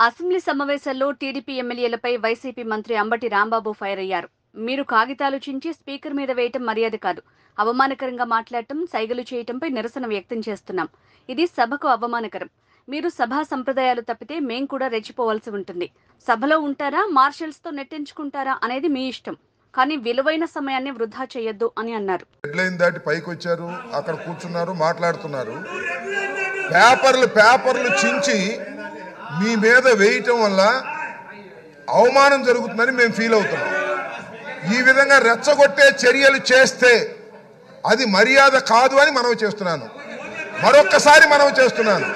Assembly సమావేశాల్లో TDP ఎమ్మెల్యేలపై YCP మంత్రి Ambati Rambabu fire అయ్యారు. మీరు కాగితాలు చించి స్పీకర్ మీద వేయటం మర్యాద కాదు, అవమానకరంగా మాట్లాడటం, సైగలు చేయటంపై నిరసన వ్యక్తం చేస్తున్నాం. ఇది సభకు అవమానకరం. మీరు సభా సంప్రదాయాలు తప్పితే మేం కూడా రెచ్చిపోవాల్సి ఉంటుంది. సభలో ఉంటారా, మార్షల్స్తో నెట్టించుకుంటారా అనేది మీ ఇష్టం, కానీ విలువైన సమయాన్ని వృధా చేయొద్దు అని అన్నారు. హెడ్లైన్ దాటి పైకి వచ్చారు, అక్కడ కూర్చున్నారు, మాట్లాడుతున్నారు. పేపర్లు చించి మీ మీద వేయటం వల్ల అవమానం జరుగుతుందని మేము ఫీల్ అవుతున్నాం. ఈ విధంగా రెచ్చగొట్టే చర్యలు చేస్తే అది మర్యాద కాదు అని మనవి చేస్తున్నాను. మరొక్కసారి మనవి చేస్తున్నాను,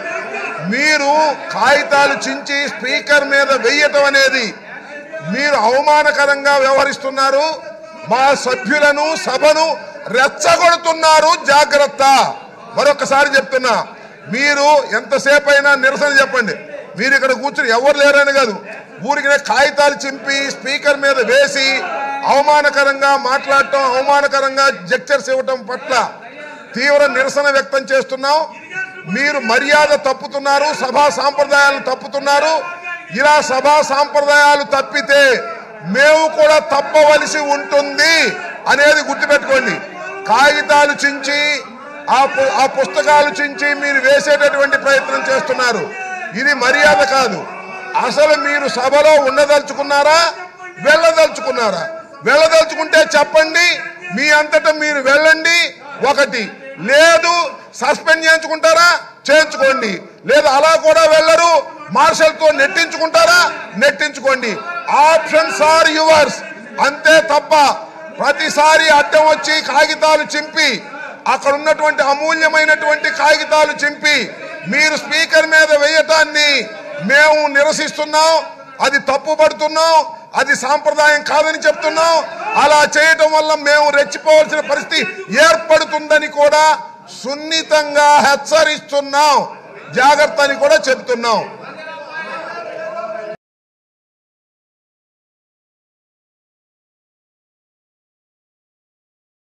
మీరు కాగితాలు చించి స్పీకర్ మీద వేయటం అనేది మీరు అవమానకరంగా వ్యవహరిస్తున్నారు. మా సభ్యులను, సభను రెచ్చగొడుతున్నారు. జాగ్రత్త. మరొకసారి చెప్తున్నా, మీరు ఎంతసేపు అయినా నిరసన చెప్పండి. మీరు ఇక్కడ కూర్చుని ఎవరు లేరని కాదు, ఊరికి కాగితాలు చింపి స్పీకర్ మీద వేసి అవమానకరంగా మాట్లాడటం, అవమానకరంగా జెక్చర్స్ ఇవ్వటం పట్ల తీవ్ర నిరసన వ్యక్తం చేస్తున్నాం. మీరు మర్యాద తప్పుతున్నారు, సభా సాంప్రదాయాలు తప్పుతున్నారు. ఇలా సభా సాంప్రదాయాలు తప్పితే మేము కూడా తప్పవలసి ఉంటుంది అనేది గుర్తుపెట్టుకోండి. కాగితాలు చించి ఆ పుస్తకాలు చించి మీరు వేసేటటువంటి ప్రయత్నం చేస్తున్నారు. ఇది మర్యాద కాదు. అసలు మీరు సభలో ఉండదలుచుకున్నారా, వెళ్ళదలుచుకున్నారా? వెళ్ళదలుచుకుంటే చెప్పండి, మీ అంతటా మీరు వెళ్ళండి. ఒకటి లేదు, సస్పెండ్ చేయించుకుంటారా, చేయించుకోండి. లేదు అలా కూడా వెళ్ళరు, మార్షల్తో నెట్టించుకుంటారా, నెట్టించుకోండి. Options are yours. అంతే తప్ప ప్రతిసారి అడ్డం వచ్చి కాగితాలు చింపి, అక్కడ ఉన్నటువంటి అమూల్యమైనటువంటి కాగితాలు చింపి మీరు స్పీకర్ మీద వేయటాన్ని మేము నిరసిస్తున్నాం. అది తప్పుపడుతున్నాం, అది సాంప్రదాయం కాదని చెప్తున్నాం. అలా చేయటం వల్ల మేము రెచ్చిపోవాల్సిన పరిస్థితి ఏర్పడుతుందని కూడా సున్నితంగా హెచ్చరిస్తున్నాం. జాగ్రత్త అని కూడా చెప్తున్నాం.